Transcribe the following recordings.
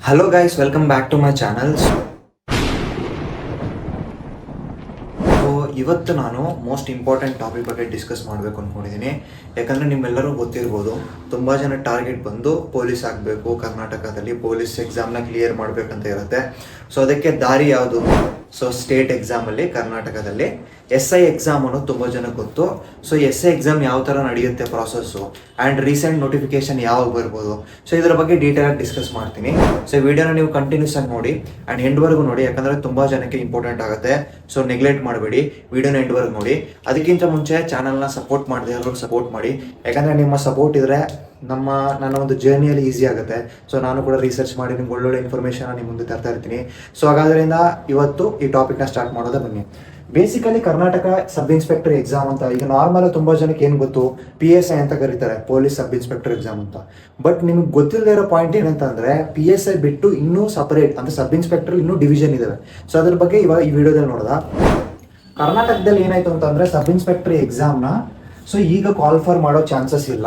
Hello guys, welcome back to my channel. So ಇವತ್ತು ನಾನು most important topic ಬಗ್ಗೆ discuss ಮಾಡಬೇಕು ಅಂದ್ಕೊಂಡಿದ್ದೀನಿ. ಯಾಕಂದರೆ ನಿಮ್ಮೆಲ್ಲರೂ ಗೊತ್ತಿರ್ಬೋದು, ತುಂಬ ಜನ ಟಾರ್ಗೆಟ್ ಬಂದು ಪೊಲೀಸ್ ಆಗಬೇಕು, ಕರ್ನಾಟಕದಲ್ಲಿ ಪೊಲೀಸ್ ಎಕ್ಸಾಮ್ನ ಕ್ಲಿಯರ್ ಮಾಡಬೇಕಂತ ಇರುತ್ತೆ. ಸೊ ಅದಕ್ಕೆ ದಾರಿ ಯಾವುದು? ಸೊ ಸ್ಟೇಟ್ ಎಕ್ಸಾಮಲ್ಲಿ ಕರ್ನಾಟಕದಲ್ಲಿ SI ಎಕ್ಸಾಮ್ ಅನ್ನೋದು ತುಂಬ ಜನಕ್ಕೆ ಗೊತ್ತು. ಸೊ SI ಎಕ್ಸಾಮ್ ಯಾವ ಥರ ನಡೆಯುತ್ತೆ ಪ್ರಾಸೆಸ್ಸು, ಆ್ಯಂಡ್ ರೀಸೆಂಟ್ ನೋಟಿಫಿಕೇಶನ್ ಯಾವಾಗ ಬರ್ಬೋದು, ಸೊ ಇದರ ಬಗ್ಗೆ ಡೀಟೇಲಾಗಿ ಡಿಸ್ಕಸ್ ಮಾಡ್ತೀನಿ. ಸೊ ವಿಡಿಯೋನ ನೀವು ಕಂಟಿನ್ಯೂಸ್ ಆಗಿ ನೋಡಿ ಆ್ಯಂಡ್ ಎಂಡ್ವರೆಗೂ ನೋಡಿ, ಯಾಕಂದರೆ ತುಂಬ ಜನಕ್ಕೆ ಇಂಪಾರ್ಟೆಂಟ್ ಆಗುತ್ತೆ. ಸೊ ನೆಗ್ಲೆಕ್ಟ್ ಮಾಡಬೇಡಿ, ವಿಡಿಯೋನ ಎಂಡ್ವರೆಗೂ ನೋಡಿ. ಅದಕ್ಕಿಂತ ಮುಂಚೆ ಚಾನಲ್ನ ಸಪೋರ್ಟ್ ಮಾಡದೆ ಎಲ್ಲರೂ ಸಪೋರ್ಟ್ ಮಾಡಿ, ಯಾಕಂದರೆ ನಿಮ್ಮ ಸಪೋರ್ಟ್ ಇದ್ದರೆ ನನ್ನ ಒಂದು ಜರ್ನಿಯಲ್ಲಿ ಈಸಿ ಆಗುತ್ತೆ. ಸೊ ನಾನು ಕೂಡ ರಿಸರ್ಚ್ ಮಾಡಿ ನಿಮ್ಗೆ ಒಳ್ಳೊಳ್ಳೆ ಇನ್ಫಾರ್ಮೇಷನ್ ನಿಮ್ಮ ಮುಂದೆ ತರ್ತಾ ಇರ್ತೀನಿ. ಸೊ ಹಾಗಾದ್ರಿಂದ ಇವತ್ತು ಈ ಟಾಪಿಕ್ನ ಸ್ಟಾರ್ಟ್ ಮಾಡೋದೇ ಬನ್ನಿ. Basically Karnataka sub inspector exam ಅಂತ ಈಗ ನಾರ್ಮಲ್ ತುಂಬ ಜನಕ್ಕೆ ಏನು ಗೊತ್ತು, PSI ಅಂತ ಕರೀತಾರೆ, ಪೊಲೀಸ್ ಸಬ್ ಇನ್ಸ್ಪೆಕ್ಟರ್ ಎಕ್ಸಾಮ್ ಅಂತ. ಬಟ್ ನಿಮ್ಗೆ ಗೊತ್ತಿಲ್ಲದೆ ಇರೋ ಪಾಯಿಂಟ್ ಏನಂತಂದ್ರೆ PSI ಬಿಟ್ಟು ಇನ್ನೂ ಸಪರೇಟ್ ಅಂದರೆ ಸಬ್ ಇನ್ಸ್ಪೆಕ್ಟರ್ ಇನ್ನೂ ಡಿವಿಷನ್ ಇದಾವೆ. ಸೊ ಅದ್ರ ಬಗ್ಗೆ ಇವಾಗ ಈ ವಿಡಿಯೋದಲ್ಲಿ ನೋಡೋದಾ. ಕರ್ನಾಟಕದಲ್ಲಿ ಏನಾಯ್ತು ಅಂತಂದ್ರೆ ಸಬ್ ಇನ್ಸ್ಪೆಕ್ಟರ್ ಎಕ್ಸಾಮ್ನ ಸೊ ಈಗ ಕಾಲ್ಫರ್ ಮಾಡೋ ಚಾನ್ಸಸ್ ಇಲ್ಲ.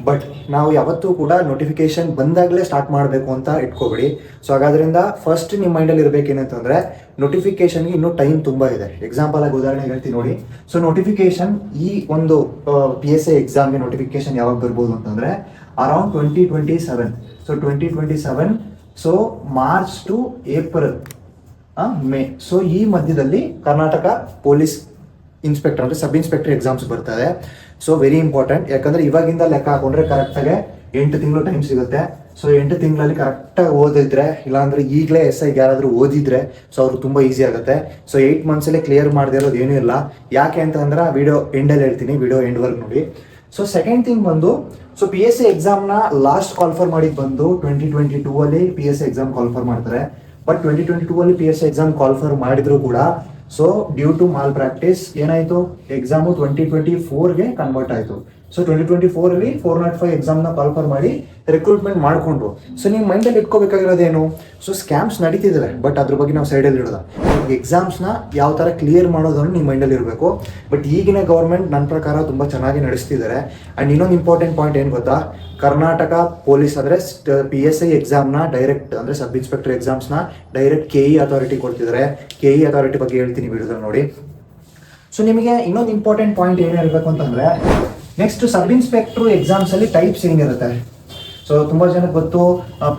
ಬಟ್ ನಾವು ಯಾವತ್ತೂ ಕೂಡ ನೋಟಿಫಿಕೇಶನ್ ಬಂದಾಗಲೇ ಸ್ಟಾರ್ಟ್ ಮಾಡಬೇಕು ಅಂತ ಇಟ್ಕೋಬೇಡಿ. ಸೊ ಹಾಗಾದ್ರಿಂದ ಫಸ್ಟ್ ನಿಮ್ಮ ಮೈಂಡಲ್ಲಿ ಇರಬೇಕೇನಂತಂದರೆ ನೋಟಿಫಿಕೇಶನ್ಗೆ ಇನ್ನೂ ಟೈಮ್ ತುಂಬ ಇದೆ. ಎಕ್ಸಾಂಪಲ್ ಆಗಿ ಉದಾಹರಣೆ ಹೇಳ್ತೀನಿ ನೋಡಿ. ಸೊ ನೋಟಿಫಿಕೇಶನ್ ಈ ಒಂದು PSI ಎಕ್ಸಾಮ್ಗೆ ನೋಟಿಫಿಕೇಶನ್ ಯಾವಾಗ ಬರ್ಬೋದು ಅಂತಂದರೆ around 2027. So 2027, so March to April, May. So ಈ ಮಧ್ಯದಲ್ಲಿ ಕರ್ನಾಟಕ ಪೊಲೀಸ್ ಇನ್ಸ್ಪೆಕ್ಟರ್ ಅಂದರೆ ಸಬ್ ಇನ್ಸ್ಪೆಕ್ಟರ್ ಎಕ್ಸಾಮ್ಸ್ ಬರ್ತದೆ. ಸೊ ವೆರಿ ಇಂಪಾರ್ಟೆಂಟ್, ಯಾಕಂದರೆ ಇವಾಗಿಂದ ಲೆಕ್ಕ ಹಾಕೊಂಡ್ರೆ ಕರೆಕ್ಟಾಗಿ 8 ತಿಂಗಳು ಟೈಮ್ ಸಿಗುತ್ತೆ. ಸೊ 8 ತಿಂಗಳಲ್ಲಿ ಕರೆಕ್ಟಾಗಿ ಓದಿದ್ರೆ, ಇಲ್ಲಾಂದರೆ ಈಗಲೇ SIಗೆ ಯಾರಾದರೂ ಓದಿದ್ರೆ ಸೊ ಅವ್ರಿಗೆ ತುಂಬ ಈಸಿ ಆಗುತ್ತೆ. ಸೊ 8 ಮಂತ್ಸಲ್ಲೇ ಕ್ಲಿಯರ್ ಮಾಡದೇ ಇರೋದು ಏನೂ ಇಲ್ಲ. ಯಾಕೆ ಅಂತಂದ್ರೆ ವಿಡಿಯೋ ಎಂಡಲ್ಲಿ ಹೇಳ್ತೀನಿ, ವಿಡಿಯೋ ಎಂಡ್ವರೆಗೆ ನೋಡಿ. ಸೊ ಸೆಕೆಂಡ್ ಥಿಂಗ್ ಬಂದು, ಸೊ PSI ಎಕ್ಸಾಮ್ನ ಲಾಸ್ಟ್ ಕಾಲ್ಫರ್ ಮಾಡಿದ್ದು ಬಂದು 2022 PSI ಎಕ್ಸಾಮ್ ಕಾಲ್ಫರ್ ಮಾಡ್ತಾರೆ. ಬಟ್ 2022 PSI ಎಕ್ಸಾಮ್ ಕಾಲ್ಫರ್ ಮಾಡಿದ್ರು ಕೂಡ so due to malpractice ಏನಾಯಿತು, ಎಕ್ಸಾಮು 2024ಗೆ ಕನ್ವರ್ಟ್ ಆಯಿತು. ಸೊ 2024 405 ಎಕ್ಸಾಮ್ನ ಕಾಲ್ಫರ್ ಮಾಡಿ ರಿಕ್ರೂಟ್ಮೆಂಟ್ ಮಾಡಿಕೊಂಡ್ರು. ಸೊ ನೀವು ಮೈಂಡಲ್ಲಿ ಇಟ್ಕೋಬೇಕಾಗಿರೋದೇನು, ಸೊ ಸ್ಕ್ಯಾಮ್ಸ್ ನಡೀತಿದ್ದಾರೆ, ಬಟ್ ಅದ್ರ ಬಗ್ಗೆ ನಾವು ಸೈಡಲ್ಲಿ ಇಡೋದ. ಎಕ್ಸಾಮ್ಸ್ನ ಯಾವ ಥರ ಕ್ಲಿಯರ್ ಮಾಡೋದನ್ನು ನಿಮ್ಮ ಮೈಂಡಲ್ಲಿ ಇರಬೇಕು. ಬಟ್ ಈಗಿನ ಗೌರ್ಮೆಂಟ್ ನನ್ನ ಪ್ರಕಾರ ತುಂಬ ಚೆನ್ನಾಗಿ ನಡೆಸ್ತಿದ್ದಾರೆ. ಆ್ಯಂಡ್ ಇನ್ನೊಂದು ಇಂಪಾರ್ಟೆಂಟ್ ಪಾಯಿಂಟ್ ಏನು ಗೊತ್ತಾ, ಕರ್ನಾಟಕ ಪೊಲೀಸ್ ಅಂದರೆ PSI ಎಕ್ಸಾಮ್ನ ಡೈರೆಕ್ಟ್ ಅಂದರೆ ಸಬ್ ಇನ್ಸ್ಪೆಕ್ಟರ್ ಎಕ್ಸಾಮ್ಸ್ನ ಡೈರೆಕ್ಟ್ KE ಅಥಾರಿಟಿ ಕೊಡ್ತಿದ್ದಾರೆ. KE ಅಥಾರಿಟಿ ಬಗ್ಗೆ ಹೇಳ್ತೀನಿ ವಿಡಿಯೋದಲ್ಲಿ ನೋಡಿ. ಸೊ ನಿಮಗೆ ಇನ್ನೊಂದು ಇಂಪಾರ್ಟೆಂಟ್ ಪಾಯಿಂಟ್ ಏನು ಹೇಳಬೇಕು ಅಂತಂದರೆ, ನೆಕ್ಸ್ಟ್ ಸಬ್ ಇನ್ಸ್ಪೆಕ್ಟ್ರು ಎಕ್ಸಾಮ್ಸಲ್ಲಿ ಟೈಪ್ಸ್ ಏನಿರುತ್ತೆ. ಸೊ ತುಂಬ ಜನಕ್ಕೆ ಗೊತ್ತು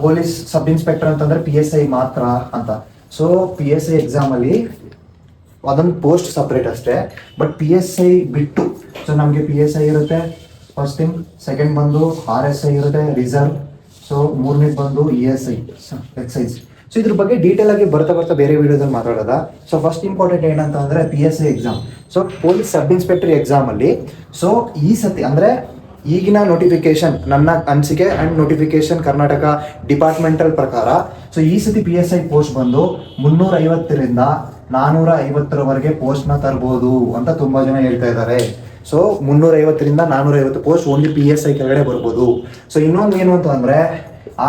ಪೊಲೀಸ್ ಸಬ್ ಇನ್ಸ್ಪೆಕ್ಟರ್ ಅಂತಂದರೆ PSI ಮಾತ್ರ ಅಂತ. ಸೊ PSI ಎಕ್ಸಾಮಲ್ಲಿ ಅದೊಂದು ಪೋಸ್ಟ್ ಸಪ್ರೇಟ್ ಅಷ್ಟೇ. ಬಟ್ PSI ಬಿಟ್ಟು ಸೊ ನಮಗೆ PSI ಇರುತ್ತೆ ಫಸ್ಟ್ ಥಿಂಗ್, ಸೆಕೆಂಡ್ ಬಂದು RSI ಇರುತ್ತೆ ರಿಸರ್ವ್, ಸೊ ಮೂರನೇದು ಬಂದು ESI ಎಕ್ಸೈಸ್. ಸೊ ಇದ್ರ ಬಗ್ಗೆ ಡೀಟೇಲ್ ಆಗಿ ಬರ್ತಾ ಬೇರೆ ವಿಡಿಯೋದಲ್ಲಿ ಮಾತಾಡೋದ. ಸೊ ಫಸ್ಟ್ ಇಂಪಾರ್ಟೆಂಟ್ ಏನಂತ ಅಂದರೆ PSI exam. So police sub inspector ಎಕ್ಸಾಮಲ್ಲಿ ಸೊ ಈ ಸತಿ ಅಂದರೆ ಈಗಿನ ನೋಟಿಫಿಕೇಶನ್, ನನ್ನ ಅನಿಸಿಕೆ ಆ್ಯಂಡ್ ನೋಟಿಫಿಕೇಶನ್ ಕರ್ನಾಟಕ ಡಿಪಾರ್ಟ್ಮೆಂಟಲ್ ಪ್ರಕಾರ, ಸೊ ಈ ಸತಿ PSI ಪೋಸ್ಟ್ ಬಂದು 350ರಿಂದ 450ರವರೆಗೆ ಪೋಸ್ಟ್ನ ತರ್ಬೋದು ಅಂತ ತುಂಬ ಜನ ಹೇಳ್ತಾ ಇದ್ದಾರೆ. ಸೊ 350ರಿಂದ 450 ಪೋಸ್ಟ್ ಓನ್ಲಿ PSI ಕೆಳಗಡೆ ಬರ್ಬೋದು. ಸೊ ಇನ್ನೊಂದು ಏನು ಅಂತ ಅಂದರೆ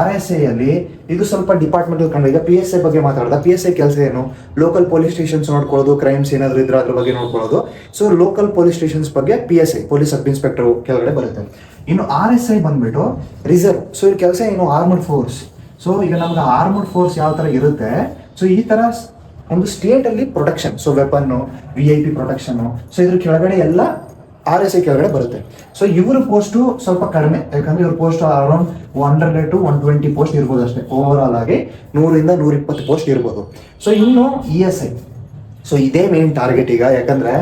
RSIಯಲ್ಲಿ ಇದು ಸ್ವಲ್ಪ ಡಿಪಾರ್ಟ್ಮೆಂಟಲ್ ಕಂಡು. ಈಗ PSI ಬಗ್ಗೆ ಮಾತಾಡಿದ, PSI ಕೆಲಸ ಏನು, ಲೋಕಲ್ ಪೊಲೀಸ್ ಸ್ಟೇಷನ್ಸ್ ನೋಡ್ಕೊಳ್ಳೋದು, ಕ್ರೈಮ್ಸ್ ಏನಾದರೂ ಇದ್ರೆ ಅದ್ರ ಬಗ್ಗೆ ನೋಡ್ಕೊಳ್ಳೋದು. ಸೊ ಲೋಕಲ್ ಪೊಲೀಸ್ ಸ್ಟೇಷನ್ಸ್ ಬಗ್ಗೆ PSI ಪೊಲೀಸ್ ಸಬ್ ಇನ್ಸ್ಪೆಕ್ಟರ್ ಕೆಳಗಡೆ ಬರುತ್ತೆ. ಇನ್ನು RSI ಬಂದ್ಬಿಟ್ಟು ರಿಸರ್ವ್. ಸೊ ಇದ್ರ ಕೆಲಸ ಏನು, ಆರ್ಮಡ್ ಫೋರ್ಸ್. ಸೊ ಈಗ ನಮ್ಗೆ ಆರ್ಮಡ್ ಫೋರ್ಸ್ ಯಾವ ಥರ ಇರುತ್ತೆ, ಸೊ ಈ ಥರ ಒಂದು ಸ್ಟೇಟಲ್ಲಿ ಪ್ರೊಟೆಕ್ಷನ್, ಸೊ ವೆಪನ್ನು, VIP ಪ್ರೊಟೆಕ್ಷನ್ನು, ಸೊ ಇದ್ರ ಕೆಳಗಡೆ ಎಲ್ಲ RSI ಕೆಳಗಡೆ ಬರುತ್ತೆ. ಸೊ ಇವ್ರ ಪೋಸ್ಟು ಸ್ವಲ್ಪ ಕಡಿಮೆ, ಯಾಕಂದ್ರೆ ಇವ್ರ ಪೋಸ್ಟ್ ಅರೌಂಡ್ 100 to 120 ಪೋಸ್ಟ್ ಇರ್ಬೋದು ಅಷ್ಟೇ. ಓವರ್ ಆಲ್ ಆಗಿ 100ರಿಂದ 120 ಪೋಸ್ಟ್ ಇರ್ಬೋದು. ಸೊ ಇನ್ನು ESI, ಸೊ ಇದೇ ಮೇನ್ ಟಾರ್ಗೆಟ್ ಈಗ. ಯಾಕಂದ್ರೆ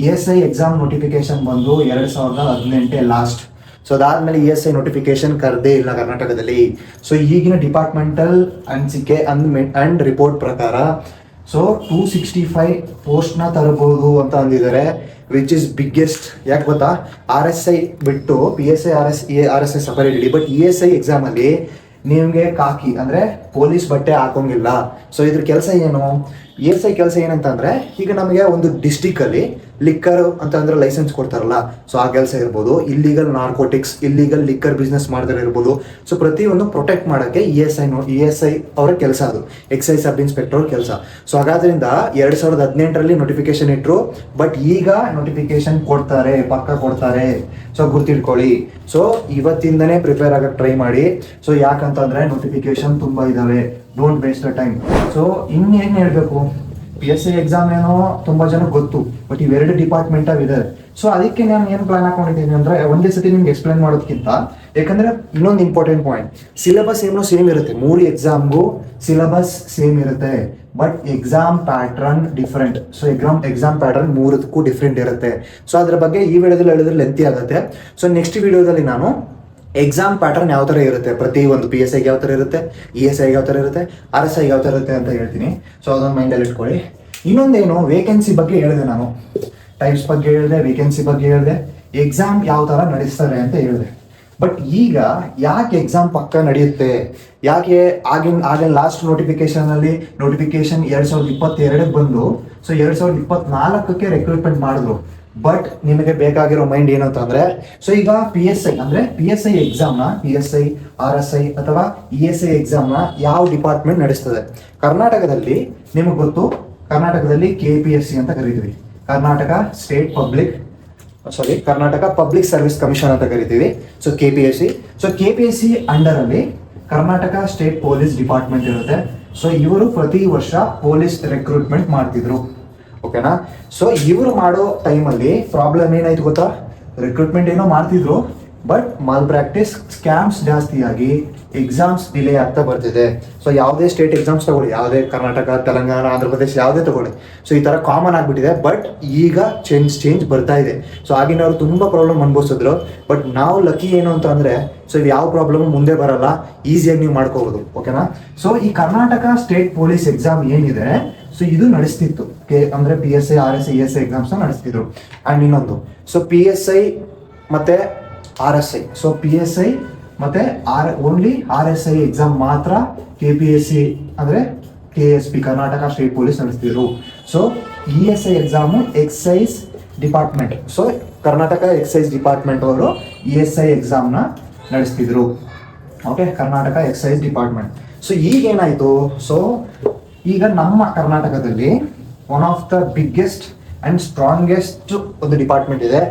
ESI ಎಕ್ಸಾಮ್ ನೋಟಿಫಿಕೇಶನ್ ಬಂದು 2018 ಲಾಸ್ಟ್. ಸೊ ಅದಾದ್ಮೇಲೆ ESI ನೋಟಿಫಿಕೇಶನ್ ಕರೆದೇ ಇಲ್ಲ ಕರ್ನಾಟಕದಲ್ಲಿ. ಸೊ ಈಗಿನ ಡಿಪಾರ್ಟ್ಮೆಂಟಲ್ ಅನಿಸಿಕೆ ಅಂಡ್ ರಿಪೋರ್ಟ್ ಪ್ರಕಾರ ಸೊ 265 ಪೋಸ್ಟ್ನ ತರಬಹುದು ಅಂತ ಅಂದಿದ್ದಾರೆ, ವಿಚ್ ಇಸ್ ಬಿಗ್ಗೆಸ್ಟ್. ಯಾಕೆ ಗೊತ್ತಾ, RSI ಬಿಟ್ಟು PSI RSI separate ED. But ESI ಎಕ್ಸಾಮಲ್ಲಿ ನಿಮಗೆ ಕಾಕಿ ಅಂದರೆ ಪೊಲೀಸ್ ಬಟ್ಟೆ ಹಾಕೋಂಗಿಲ್ಲ. ಸೊ ಇದ್ರ ಕೆಲಸ ಏನು, ESI ಕೆಲಸ ಏನಂತಂದರೆ, ಈಗ ನಮಗೆ ಒಂದು ಡಿಸ್ಟಿಕಲ್ಲಿ ಲಿಕ್ಕರ್ ಅಂತ ಅಂದ್ರೆ ಲೈಸೆನ್ಸ್ ಕೊಡ್ತಾರಲ್ಲ, ಸೊ ಆ ಕೆಲಸ ಇರ್ಬೋದು, illegal narcotics, illegal liquor business ಮಾಡಿದ್ರೆ ಇರ್ಬೋದು. ಸೊ ಪ್ರತಿಯೊಂದು ಪ್ರೊಟೆಕ್ಟ್ ಮಾಡೋಕ್ಕೆ ESI ಅವರ ಕೆಲಸ, ಅದು ಎಕ್ಸೈಸ್ ಸಬ್ ಇನ್ಸ್ಪೆಕ್ಟರ್ ಅವ್ರ ಕೆಲಸ. ಸೊ ಹಾಗಾದ್ರಿಂದ 2018ರಲ್ಲಿ ನೋಟಿಫಿಕೇಶನ್ ಇಟ್ಟರು, ಬಟ್ ಈಗ ನೋಟಿಫಿಕೇಶನ್ ಕೊಡ್ತಾರೆ, ಪಕ್ಕ ಕೊಡ್ತಾರೆ. ಸೊ ಗುರ್ತಿಟ್ಕೊಳ್ಳಿ. ಸೊ ಇವತ್ತಿಂದನೇ ಪ್ರಿಪೇರ್ ಆಗಕ್ಕೆ ಟ್ರೈ ಮಾಡಿ. ಸೊ ಯಾಕಂತಂದ್ರೆ ನೋಟಿಫಿಕೇಶನ್ ತುಂಬ ಇದಾವೆ. Don't waste the time. So ಇನ್ನೇನು ಹೇಳಬೇಕು, PSI ಎಕ್ಸಾಮ್ ಏನೋ ತುಂಬ ಜನ ಗೊತ್ತು, ಬಟ್ ಇವೆರಡು ಡಿಪಾರ್ಟ್ಮೆಂಟ್ ಇದೆ. ಸೊ ಅದಕ್ಕೆ ನಾನು ಏನು ಪ್ಲಾನ್ ಹಾಕೊಂಡಿದ್ದೀನಿ ಅಂದರೆ ಒಂದೇ ಸತಿ ನಿಮ್ಗೆ ಎಕ್ಸ್ಪ್ಲೈನ್ ಮಾಡೋದಕ್ಕಿಂತ, ಯಾಕಂದ್ರೆ ಇನ್ನೊಂದು ಇಂಪಾರ್ಟೆಂಟ್ ಪಾಯಿಂಟ್, ಸಿಲೆಬಸ್ ಏನೋ ಸೇಮ್ ಇರುತ್ತೆ, 3 ಎಕ್ಸಾಮ್ಗೂ ಸಿಲೆಬಸ್ ಸೇಮ್ ಇರುತ್ತೆ, but exam pattern different. So exam pattern 3ಕ್ಕೂ ಡಿಫ್ರೆಂಟ್ ಇರುತ್ತೆ. ಸೊ ಅದ್ರ ಬಗ್ಗೆ ಈ ವಿಡಿಯೋದಲ್ಲಿ ಹೇಳಿದ್ರೆ ಲೆಂತಿ ಆಗುತ್ತೆ. ಸೊ ನೆಕ್ಸ್ಟ್ ವಿಡಿಯೋದಲ್ಲಿ ನಾನು ಎಕ್ಸಾಮ್ ಪ್ಯಾಟರ್ನ್ ಯಾವ ಥರ ಇರುತ್ತೆ, ಪ್ರತಿ ಒಂದು PSIಗೆ ಯಾವ ಥರ ಇರುತ್ತೆ, ESIಗೆ ಯಾವ ಥರ ಇರುತ್ತೆ, RSIಗೆ ಯಾವ ಥರ ಇರುತ್ತೆ ಅಂತ ಹೇಳ್ತೀನಿ. ಸೊ ಅದೊಂದು ಮೈಂಡಲ್ಲಿ ಇಟ್ಕೊಳ್ಳಿ. ಇನ್ನೊಂದೇನು, ವೇಕೆನ್ಸಿ ಬಗ್ಗೆ ಹೇಳಿದೆ ನಾನು, ಟೈಪ್ಸ್ ಬಗ್ಗೆ ಹೇಳಿದೆ, ವೇಕೆನ್ಸಿ ಬಗ್ಗೆ ಹೇಳಿದೆ, ಎಕ್ಸಾಮ್ ಯಾವ ಥರ ನಡೆಸ್ತಾರೆ ಅಂತ ಹೇಳಿದೆ. ಬಟ್ ಈಗ ಯಾಕೆ ಎಕ್ಸಾಮ್ ಪಕ್ಕ ನಡೆಯುತ್ತೆ, ಯಾಕೆ ಆಗಿನ ಲಾಸ್ಟ್ ನೋಟಿಫಿಕೇಶನಲ್ಲಿ ನೋಟಿಫಿಕೇಶನ್ 2022 ಬಂದು, ಸೊ 2024ಕ್ಕೆ ರಿಕ್ರೂಟ್ಮೆಂಟ್ ಮಾಡಿದ್ರು. ಬಟ್ ನಿಮಗೆ ಬೇಕಾಗಿರೋ ಮೈಂಡ್ ಏನಂತ ಅಂದ್ರೆ, ಸೊ ಈಗ PSI ಅಂದ್ರೆ PSI ಎಕ್ಸಾಮ್ನ, PSI RSI ಅಥವಾ ESI ಎಕ್ಸಾಮ್ನ ಯಾವ ಡಿಪಾರ್ಟ್ಮೆಂಟ್ ನಡೆಸ್ತದೆ? ಕರ್ನಾಟಕದಲ್ಲಿ ನಿಮಗೆ ಗೊತ್ತು, ಕರ್ನಾಟಕದಲ್ಲಿ KPSC ಅಂತ ಕರಿತೀವಿ, ಕರ್ನಾಟಕ ಪಬ್ಲಿಕ್ ಸರ್ವಿಸ್ ಕಮಿಷನ್ ಅಂತ ಕರಿತೀವಿ. ಸೊ KPSC ಅಂಡರ್ ಅಲ್ಲಿ ಕರ್ನಾಟಕ ಸ್ಟೇಟ್ ಪೊಲೀಸ್ ಡಿಪಾರ್ಟ್ಮೆಂಟ್ ಇರುತ್ತೆ. ಸೊ ಇವರು ಪ್ರತಿ ವರ್ಷ ಪೊಲೀಸ್ ರಿಕ್ರೂಟ್ಮೆಂಟ್ ಮಾಡ್ತಿದ್ರು, ಓಕೆನಾ? ಸೊ ಇವರು ಮಾಡೋ ಟೈಮಲ್ಲಿ ಪ್ರಾಬ್ಲಮ್ ಏನಾಯ್ತು ಗೊತ್ತಾ, ರಿಕ್ರೂಟ್ಮೆಂಟ್ ಏನೋ ಮಾಡ್ತಿದ್ರು, ಬಟ್ ಮಾಲ್ ಪ್ರಾಕ್ಟೀಸ್, ಸ್ಕ್ಯಾಮ್ಸ್ ಜಾಸ್ತಿ ಆಗಿ ಎಕ್ಸಾಮ್ಸ್ ಡಿಲೇ ಆಗ್ತಾ ಬರ್ತಿದೆ. ಸೊ ಯಾವುದೇ ಸ್ಟೇಟ್ ಎಕ್ಸಾಮ್ಸ್ ತಗೊಳ್ಳಿ, ಯಾವುದೇ ಕರ್ನಾಟಕ, ತೆಲಂಗಾಣ, ಆಂಧ್ರ ಪ್ರದೇಶ ಯಾವುದೇ ತಗೊಳ್ಳಿ, ಸೊ ಈ ಥರ ಕಾಮನ್ ಆಗಿಬಿಟ್ಟಿದೆ. ಬಟ್ ಈಗ ಚೇಂಜ್ ಬರ್ತಾ ಇದೆ. ಸೊ ಆಗಿನವ್ರು ತುಂಬ ಪ್ರಾಬ್ಲಮ್ ಅನ್ಭವಿಸಿದ್ರು. ಬಟ್ ನಾವು ಲಕ್ಕಿ ಏನು ಅಂತ ಅಂದರೆ, ಸೊ ಇದು ಯಾವ ಪ್ರಾಬ್ಲಮ್ ಮುಂದೆ ಬರಲ್ಲ, ಈಸಿಯಾಗಿ ನೀವು ಮಾಡ್ಕೋಬೋದು, ಓಕೆನಾ? ಸೊ ಈ ಕರ್ನಾಟಕ ಸ್ಟೇಟ್ ಪೊಲೀಸ್ ಎಕ್ಸಾಮ್ ಏನಿದೆ, ಸೊ ಇದು ನಡೆಸ್ತಿತ್ತು, ಅಂದ್ರೆ PSI RSI ESI ಎಕ್ಸಾಮ್ಸ್ ನಡೆಸ್ತಿದ್ರು. ಅಂಡ್ ಇನ್ನೊಂದು, ಸೊ PSI ಮತ್ತೆ RSI, ಸೊ PSI ಮತ್ತೆ ಓನ್ಲಿ RSI ಎಕ್ಸಾಮ್ ಮಾತ್ರ KPSC ಅಂದ್ರೆ KSP ಕರ್ನಾಟಕ ಸ್ಟೇಟ್ ಪೊಲೀಸ್ ನಡೆಸ್ತಿದ್ರು. So ESI exam excise department, so Karnataka excise department ಅವರು ESI ಎಕ್ಸಾಮ್ನ ನಡೆಸ್ತಿದ್ರು, okay, Karnataka excise department. So ಈಗೇನಾಯ್ತು, ಸೊ ಈಗ ನಮ್ಮ ಕರ್ನಾಟಕದಲ್ಲಿ one of the biggest and strongest ಒಂದು ಡಿಪಾರ್ಟ್ಮೆಂಟ್ ಇದೆ.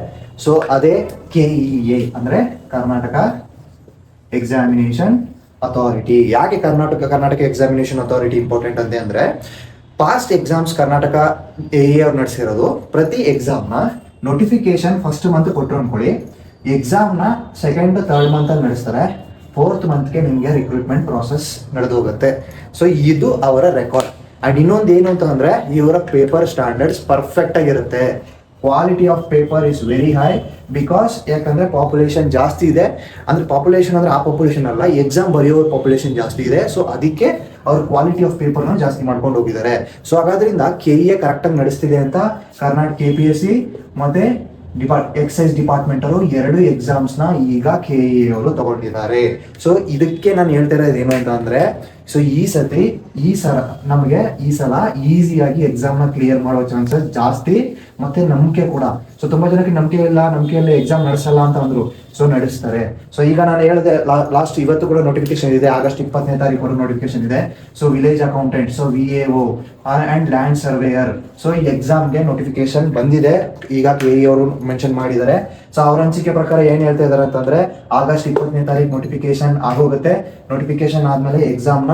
ಸೊ ಅದೇ KEA ಅಂದ್ರೆ ಕರ್ನಾಟಕ ಎಕ್ಸಾಮಿನೇಷನ್ ಅಥಾರಿಟಿ. ಯಾಕೆ ಕರ್ನಾಟಕ ಎಕ್ಸಾಮಿನೇಷನ್ ಅಥಾರಿಟಿ ಇಂಪಾರ್ಟೆಂಟ್ ಅಂತೆ ಅಂದ್ರೆ, ಪಾಸ್ಟ್ ಎಕ್ಸಾಮ್ಸ್ ಕರ್ನಾಟಕ AE ಅವ್ರು ನಡೆಸಿರೋದು. ಪ್ರತಿ ಎಕ್ಸಾಮ್ನ ನೋಟಿಫಿಕೇಶನ್ ಫಸ್ಟ್ ಮಂತ್ ಕೊಟ್ಟರು ಅನ್ಕೊಳ್ಳಿ, ಎಕ್ಸಾಮ್ನ 2nd 3rd ಮಂತಲ್ಲಿ ನಡೆಸ್ತಾರೆ, 4th ಮಂತ್ಗೆ ನಿಮಗೆ ರಿಕ್ರೂಟ್ಮೆಂಟ್ ಪ್ರಾಸೆಸ್ ನಡೆದು ಹೋಗುತ್ತೆ. ಸೊ ಇದು ಅವರ ರೆಕಾರ್ಡ್. ಅಂಡ್ ಇನ್ನೊಂದು ಏನು ಅಂತ ಅಂದ್ರೆ, ಇವರ ಪೇಪರ್ ಸ್ಟ್ಯಾಂಡರ್ಡ್ಸ್ ಪರ್ಫೆಕ್ಟ್ ಆಗಿರುತ್ತೆ. Quality of paper is very high, because ಯಾಕಂದ್ರೆ ಪಾಪ್ಯುಲೇಷನ್ ಜಾಸ್ತಿ ಇದೆ. ಅಂದ್ರೆ ಪಾಪ್ಯುಲೇಷನ್ ಅಂದ್ರೆ ಆ ಪಾಪ್ಯುಲೇಷನ್ ಅಲ್ಲ, ಎಕ್ಸಾಮ್ ಬರೆಯೋ ಪಾಪ್ಯುಲೇಷನ್ ಜಾಸ್ತಿ ಇದೆ. ಸೊ ಅದಕ್ಕೆ ಅವ್ರ ಕ್ವಾಲಿಟಿ ಆಫ್ ಪೇಪರ್ನ ಜಾಸ್ತಿ ಮಾಡ್ಕೊಂಡು ಹೋಗಿದ್ದಾರೆ. ಸೊ ಹಾಗಾದ್ರಿಂದ KEA ಕರೆಕ್ಟಾಗಿ ನಡೆಸ್ತಿದೆ ಅಂತ ಕರ್ನಾಟಕ KPSC ಮತ್ತೆ ಎಕ್ಸೈಸ್ ಡಿಪಾರ್ಟ್ಮೆಂಟ್ ಅವರು 2 ಎಕ್ಸಾಮ್ಸ್ನ ಈಗ KEA ಅವರು ತಗೊಂಡಿದ್ದಾರೆ. ಸೊ ಇದಕ್ಕೆ ನಾನು ಹೇಳ್ತಾ ಇರೋದು ಏನು ಅಂತ ಅಂದ್ರೆ, ಸೊ ಈ ಸಲ ಈಸಿಯಾಗಿ ಎಕ್ಸಾಮ್ನ ಕ್ಲಿಯರ್ ಮಾಡೋ ಚಾನ್ಸಸ್ ಜಾಸ್ತಿ, ಮತ್ತೆ ನಂಬಿಕೆ ಕೂಡ. ಸೊ ತುಂಬಾ ಜನಕ್ಕೆ ನಂಬಿಕೆ ಇಲ್ಲ ಎಕ್ಸಾಮ್ ನಡೆಸಲ್ಲ ಅಂತ ಅಂದ್ರು. ಸೊ ನಡೆಸ್ತಾರೆ. ಸೊ ಈಗ ನಾನು ಹೇಳಿದೆ ಲಾಸ್ಟ್, ಇವತ್ತು ಕೂಡ ನೋಟಿಫಿಕೇಶನ್ ಇದೆ, ಆಗಸ್ಟ್ 20ನೇ ತಾರೀಕು ನೋಟಿಫಿಕೇಶನ್ ಇದೆ. So village accountant, so VAO and land surveyor, so ಈ ಎಕ್ಸಾಮ್ಗೆ ನೋಟಿಫಿಕೇಶನ್ ಬಂದಿದೆ, ಈಗ KEA ಅವರು ಮೆನ್ಷನ್ ಮಾಡಿದ್ದಾರೆ. ಸೊ ಅವ್ರ ಅನಿಸಿಕೆ ಪ್ರಕಾರ ಏನ್ ಹೇಳ್ತಾ ಇದಾರೆ ಅಂತಂದ್ರೆ, ಆಗಸ್ಟ್ 20ನೇ ತಾರೀಕು ನೋಟಿಫಿಕೇಶನ್ ಆಗೋಗುತ್ತೆ. ನೋಟಿಫಿಕೇಶನ್ ಆದ್ಮೇಲೆ ಎಕ್ಸಾಮ್ನ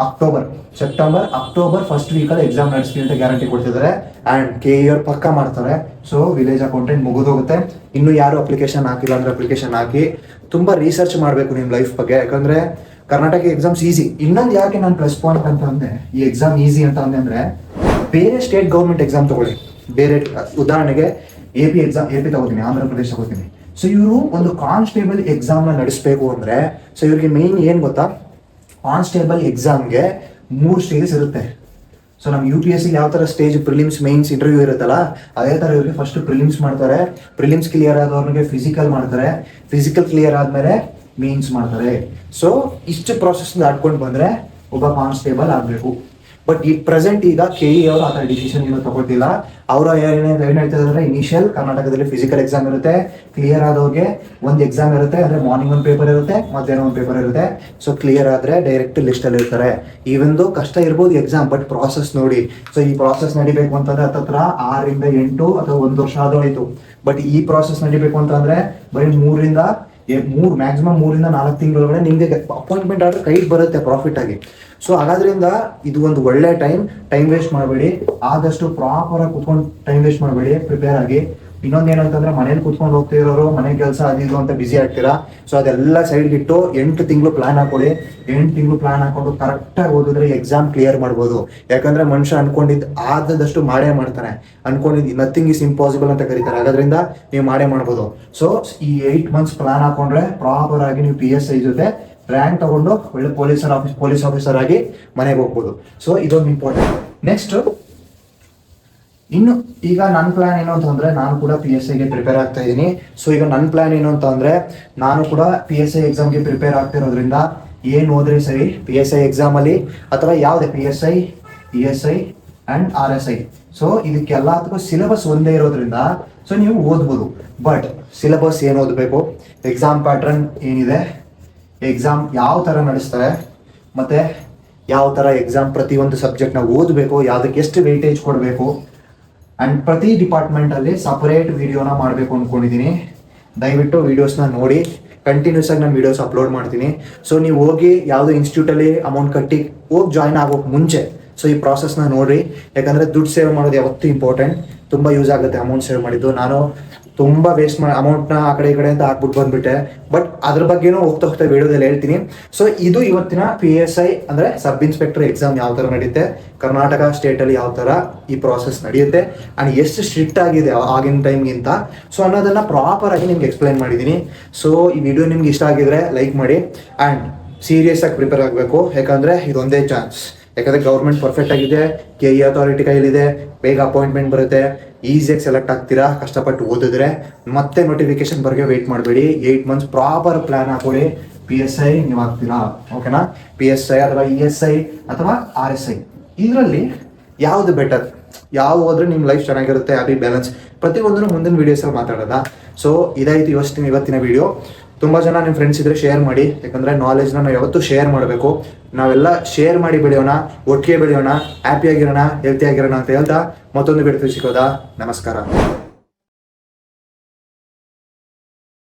ಅಕ್ಟೋಬರ್ ಫಸ್ಟ್ ವೀಕಲ್ಲಿ ಎಕ್ಸಾಮ್ ನಡೆಸ್ತೀವಿ ಅಂತ ಗ್ಯಾರಂಟಿ ಕೊಡ್ತಿದ್ದಾರೆ. ಅಂಡ್ KEA ಅವ್ರು ಪಕ್ಕ ಮಾಡ್ತಾರೆ. ಸೊ ವಿಲೇಜ್ ಅಕೌಂಟೆಂಟ್ ಮುಗಿದೋಗುತ್ತೆ. ಇನ್ನು ಯಾರು ಅಪ್ಲಿಕೇಶನ್ ಹಾಕಿಲ್ಲ ಅಂದ್ರೆ ಅಪ್ಲಿಕೇಶನ್ ಹಾಕಿ, ತುಂಬಾ ರಿಸರ್ಚ್ ಮಾಡಬೇಕು ನಿಮ್ಮ ಲೈಫ್ ಬಗ್ಗೆ, ಯಾಕಂದ್ರೆ ಕರ್ನಾಟಕ ಎಕ್ಸಾಮ್ಸ್ ಈಸಿ. ಇನ್ನೊಂದು ಯಾಕೆ ನಾನು ಪ್ಲಸ್ ಪಾಯಿಂಟ್ ಅಂತ ಅಂದೆ ಈ ಎಕ್ಸಾಮ್ ಈಸಿ ಅಂತ ಅಂದ್ರೆ, ಬೇರೆ ಸ್ಟೇಟ್ ಗೌರ್ಮೆಂಟ್ ಎಕ್ಸಾಮ್ ತಗೊಳ್ಳಿ, ಬೇರೆ ಉದಾಹರಣೆಗೆ AP ತಗೋತೀನಿ, ಆಂಧ್ರ ಪ್ರದೇಶ ತಗೋತೀನಿ. ಸೊ ಇವರು ಒಂದು ಕಾನ್ಸ್ಟೇಬಲ್ ಎಕ್ಸಾಮ್ನ ನಡೆಸಬೇಕು ಅಂದ್ರೆ, ಸೊ ಇವ್ರಿಗೆ ಮೇನ್ ಏನ್ ಗೊತ್ತಾ, ಕಾನ್ಸ್ಟೇಬಲ್ ಎಕ್ಸಾಮ್ಗೆ 3 ಸ್ಟೇಜಸ್ ಇರುತ್ತೆ. ಸೊ ನಮ್ಮ UPSC ಯಾವ ಥರ ಸ್ಟೇಜ್ ಪ್ರಿಲಿಮ್ಸ್ ಮೇನ್ಸ್ ಇಂಟರ್ವ್ಯೂ ಇರುತ್ತಲ್ಲ, ಅದೇ ಥರ ಇವ್ರಿಗೆ ಫಸ್ಟ್ ಪ್ರಿಲಿಮ್ಸ್ ಮಾಡ್ತಾರೆ. ಪ್ರಿಲಿಮ್ಸ್ ಕ್ಲಿಯರ್ ಆದವ್ರಿಗೆ ಫಿಸಿಕಲ್ ಮಾಡ್ತಾರೆ. ಫಿಸಿಕಲ್ ಕ್ಲಿಯರ್ ಆದಮೇಲೆ ಮೇನ್ಸ್ ಮಾಡ್ತಾರೆ. ಸೊ ಇಷ್ಟು ಪ್ರಾಸೆಸ್ ದಾಟ್ಕೊಂಡು ಬಂದರೆ ಒಬ್ಬ ಕಾನ್ಸ್ಟೇಬಲ್ ಆಗಬೇಕು. ಬಟ್ ಈ ಪ್ರೆಸೆಂಟ್ ಈಗ KE ಅವರು ಆ ಥರ ಡಿಸಿಷನ್ ಏನೂ ತಗೊಳ್ತಿಲ್ಲ. ಅವರು ಏನು ಹೇಳ್ತಾ ಇದ್ದಾರೆ, ಇನಿಷಿಯಲ್ ಕರ್ನಾಟಕದಲ್ಲಿ ಫಿಸಿಕಲ್ ಎಕ್ಸಾಮ್ ಇರುತ್ತೆ, ಕ್ಲಿಯರ್ ಆದವ್ರಿಗೆ ಒಂದು ಎಕ್ಸಾಮ್ ಇರುತ್ತೆ, ಅಂದರೆ ಮಾರ್ನಿಂಗ್ ಒಂದು ಪೇಪರ್ ಇರುತ್ತೆ, ಮಧ್ಯಾಹ್ನ ಒಂದು ಪೇಪರ್ ಇರುತ್ತೆ. ಸೊ ಕ್ಲಿಯರ್ ಆದರೆ ಡೈರೆಕ್ಟ್ ಲಿಸ್ಟಲ್ಲಿ ಇರ್ತಾರೆ. ಈವೊಂದು ಕಷ್ಟ ಇರ್ಬೋದು ಎಕ್ಸಾಮ್, ಬಟ್ ಪ್ರಾಸೆಸ್ ನೋಡಿ. ಸೊ ಈ ಪ್ರಾಸೆಸ್ ನಡಿಬೇಕು ಅಂತಂದ್ರೆ ಹತ್ತತ್ರ 6 ರಿಂದ 8 ಅಥವಾ 1 ವರ್ಷ ಆದೋಯ್ತು. ಬಟ್ ಈ ಪ್ರಾಸೆಸ್ ನಡಿಬೇಕು ಅಂತಂದ್ರೆ ಬರೀ 3 ರಿಂದ ಮ್ಯಾಕ್ಸಿಮಮ್ 3-4 ತಿಂಗಳೊಳಗಡೆ ನಿಮಗೆ ಅಪಾಯಿಂಟ್ಮೆಂಟ್ ಆರ್ಡರ್ ಕೈಗೆ ಬರುತ್ತೆ ಪ್ರಾಫಿಟ್ ಆಗಿ. ಸೊ ಹಾಗಾದ್ರಿಂದ ಇದು ಒಂದು ಒಳ್ಳೆ ಟೈಮ್ ವೇಸ್ಟ್ ಮಾಡಬೇಡಿ, ಆದಷ್ಟು ಪ್ರಾಪರ್ ಆಗಿ ಕುತ್ಕೊಂಡು ಟೈಮ್ ವೇಸ್ಟ್ ಮಾಡಬೇಡಿ, ಪ್ರಿಪೇರ್ ಆಗಿ. ಇನ್ನೊಂದು ಏನಂತಂದ್ರೆ ಮನೇಲಿ ಕುತ್ಕೊಂಡು ಹೋಗ್ತಿರೋರು ಮನೆ ಕೆಲಸ ಅದು ಇದು ಅಂತ ಬಿಸಿ ಆಗ್ತೀರಾ. ಸೊ ಅದೆಲ್ಲ ಸೈಡ್ಗೆ ಇಟ್ಟು 8 ತಿಂಗಳು ಪ್ಲಾನ್ ಹಾಕೊಳ್ಳಿ. 8 ತಿಂಗಳು ಪ್ಲಾನ್ ಹಾಕೊಂಡು ಕರೆಕ್ಟಾಗಿ ಓದಿದ್ರೆ ಎಕ್ಸಾಮ್ ಕ್ಲಿಯರ್ ಮಾಡ್ಬೋದು. ಯಾಕಂದ್ರೆ ಮನುಷ್ಯ ಅನ್ಕೊಂಡಿದ್ದು ಆದಷ್ಟು ಮಾಡೇ ಮಾಡ್ತಾನೆ, ಅನ್ಕೊಂಡಿದ್ದು ನಥಿಂಗ್ ಇಸ್ ಇಂಪಾಸಿಬಲ್ ಅಂತ ಕರೀತಾರೆ. ಹಾಗಾದ್ರಿಂದ ನೀವು ಮಾಡೇ ಮಾಡ್ಬೋದು. ಸೊ ಈ 8 ಮಂತ್ಸ್ ಪ್ಲಾನ್ ಹಾಕೊಂಡ್ರೆ ಪ್ರಾಪರ್ ಆಗಿ ನೀವು PSI ಜೊತೆ ರ್ಯಾಂಕ್ ತಗೊಂಡು ಒಳ್ಳೆ ಪೊಲೀಸ್ ಆಫೀಸರ್ ಆಗಿ ಮನೆಗೆ ಹೋಗ್ಬೋದು. ಸೊ ಇದೊಂದು ಇಂಪಾರ್ಟೆಂಟ್. ನೆಕ್ಸ್ಟ್ ಇನ್ನು ಈಗ ನನ್ನ ಪ್ಲಾನ್ ಏನು ಅಂತಂದ್ರೆ, ನಾನು ಕೂಡ PSIಗೆ ಪ್ರಿಪೇರ್ ಆಗ್ತಾ ಇದ್ದೀನಿ. ಸೊ ಈಗ ನನ್ನ ಪ್ಲಾನ್ ಏನು ಅಂತ ಅಂದ್ರೆ, ನಾನು ಕೂಡ PSI ಎಕ್ಸಾಮ್ಗೆ ಪ್ರಿಪೇರ್ ಆಗ್ತಿರೋದ್ರಿಂದ ಏನು ಹೋದ್ರೆ ಸರಿ, PSI ಎಕ್ಸಾಮಲ್ಲಿ ಅಥವಾ ಯಾವುದೇ PSI, ESI and RSI, so ಇದಕ್ಕೆಲ್ಲದಕ್ಕೂ ಸಿಲೆಬಸ್ ಒಂದೇ ಇರೋದ್ರಿಂದ ಸೊ ನೀವು ಓದ್ಬೋದು. ಬಟ್ ಸಿಲೆಬಸ್ ಏನು ಓದಬೇಕು, ಎಕ್ಸಾಮ್ ಪ್ಯಾಟ್ರನ್ ಏನಿದೆ, ಎಕ್ಸಾಮ್ ಯಾವ ಥರ ನಡೆಸ್ತಾರೆ, ಮತ್ತು ಯಾವ ಥರ ಎಕ್ಸಾಮ್ ಪ್ರತಿಯೊಂದು ಸಬ್ಜೆಕ್ಟ್ನ ಓದಬೇಕು, ಯಾವುದಕ್ಕೆ ಎಷ್ಟು ವೆಯ್ಟೇಜ್ ಕೊಡಬೇಕು, ಆ್ಯಂಡ್ ಪ್ರತಿ ಡಿಪಾರ್ಟ್ಮೆಂಟಲ್ಲಿ ಸಪರೇಟ್ ವಿಡಿಯೋನ ಮಾಡಬೇಕು ಅಂದ್ಕೊಂಡಿದ್ದೀನಿ. ದಯವಿಟ್ಟು ವೀಡಿಯೋಸ್ನ ನೋಡಿ, ಕಂಟಿನ್ಯೂಸ್ ಆಗಿ ನಾನು ವೀಡಿಯೋಸ್ ಅಪ್ಲೋಡ್ ಮಾಡ್ತೀನಿ. ಸೊ ನೀವು ಹೋಗಿ ಯಾವುದೋ ಇನ್ಸ್ಟಿಟ್ಯೂಟಲ್ಲಿ ಅಮೌಂಟ್ ಕಟ್ಟಿ ಹೋಗಿ ಜಾಯ್ನ್ ಆಗೋಕ್ಕೆ ಮುಂಚೆ ಸೊ ಈ ಪ್ರಾಸೆಸ್ನ ನೋಡಿರಿ. ಯಾಕಂದರೆ ದುಡ್ಡು ಸೇವ್ ಮಾಡೋದು ಯಾವತ್ತೂ ಇಂಪಾರ್ಟೆಂಟ್, ತುಂಬ ಯೂಸ್ ಆಗುತ್ತೆ ಅಮೌಂಟ್ ಸೇವ್ ಮಾಡಿದ್ದು. ನಾನು ತುಂಬ ವೇಸ್ಟ್ ಮಾಡಿ ಅಮೌಂಟ್ನ ಆ ಕಡೆ ಈ ಕಡೆ ಅಂತ ಹಾಕ್ಬಿಟ್ಟು ಬಂದುಬಿಟ್ಟೆ. ಬಟ್ ಅದ್ರ ಬಗ್ಗೆನೂ ಹೋಗ್ತಾ ವಿಡಿಯೋದಲ್ಲಿ ಹೇಳ್ತೀನಿ. ಸೊ ಇದು ಇವತ್ತಿನ PSI ಅಂದರೆ ಸಬ್ ಇನ್ಸ್ಪೆಕ್ಟರ್ ಎಕ್ಸಾಮ್ ಯಾವ ಥರ ನಡೆಯುತ್ತೆ, ಕರ್ನಾಟಕ ಸ್ಟೇಟಲ್ಲಿ ಯಾವ ಥರ ಈ ಪ್ರಾಸೆಸ್ ನಡೆಯುತ್ತೆ, ಆ್ಯಂಡ್ ಎಷ್ಟು ಸ್ಟ್ರಿಕ್ಟ್ ಆಗಿದೆ ಆಗಿನ ಟೈಮ್ಗಿಂತ ಸೊ ಅನ್ನೋದನ್ನು ಪ್ರಾಪರಾಗಿ ನಿಮ್ಗೆ ಎಕ್ಸ್ಪ್ಲೈನ್ ಮಾಡಿದ್ದೀನಿ. ಸೊ ಈ ವಿಡಿಯೋ ನಿಮ್ಗೆ ಇಷ್ಟ ಆಗಿದ್ರೆ ಲೈಕ್ ಮಾಡಿ, ಆ್ಯಂಡ್ ಸೀರಿಯಸ್ ಆಗಿ ಪ್ರಿಪೇರ್ ಆಗಬೇಕು. ಯಾಕಂದರೆ ಇದೊಂದೇ ಚಾನ್ಸ್. ಯಾಕಂದರೆ ಗೌರ್ಮೆಂಟ್ ಪರ್ಫೆಕ್ಟ್ ಆಗಿದೆ, KE ಅಥಾರಿಟಿ ಕೈಲಿದೆ, ಬೇಗ ಅಪಾಯಿಂಟ್ಮೆಂಟ್ ಬರುತ್ತೆ, ಈಸಿಯಾಗಿ ಸೆಲೆಕ್ಟ್ ಆಗ್ತೀರಾ ಕಷ್ಟಪಟ್ಟು ಓದಿದ್ರೆ. ಮತ್ತೆ ನೋಟಿಫಿಕೇಶನ್ ಬರೋಕ್ಕೆ ವೆಯ್ಟ್ ಮಾಡಬೇಡಿ. 8 ಮಂತ್ಸ್ ಪ್ರಾಪರ್ ಪ್ಲಾನ್ ಹಾಕೊಳ್ಳಿ, PSI ನೀವು ಆಗ್ತೀರಾ. ಓಕೆನಾ? PSI ಅಥವಾ ESI ಅಥವಾ RSI ಇದರಲ್ಲಿ ಯಾವುದು ಬೆಟರ್, ಯಾವ ಹೋದ್ರೆ ನಿಮ್ಮ ಲೈಫ್ ಚೆನ್ನಾಗಿರುತ್ತೆ, ಹ್ಯಾಪಿ ಬ್ಯಾಲೆನ್ಸ್, ಪ್ರತಿಯೊಂದನ್ನು ಮುಂದಿನ ವೀಡಿಯೋಸಲ್ಲಿ ಮಾತಾಡೋದ. ಸೊ ಇದಾಯಿತು ಇವತ್ತಿನ ವೀಡಿಯೋ. ತುಂಬ ಜನ ನಿಮ್ಮ ಫ್ರೆಂಡ್ಸ್ ಇದ್ದರೆ ಶೇರ್ ಮಾಡಿ. ಯಾಕಂದರೆ ನಾಲೆಜ್ನ ನಾವು ಯಾವತ್ತೂ ಶೇರ್ ಮಾಡಬೇಕು. ನಾವೆಲ್ಲ ಶೇರ್ ಮಾಡಿ ಬೆಳೆಯೋಣ, ಒಟ್ಟಿಗೆ ಬೆಳೆಯೋಣ, ಹ್ಯಾಪಿಯಾಗಿರೋಣ, ಹೆಲ್ತಿಯಾಗಿರೋಣ ಅಂತ ಹೇಳ್ತಾ ಮತ್ತೊಂದು ವಿಡಿಯೋ ಸಿಗೋದಾ. ನಮಸ್ಕಾರ.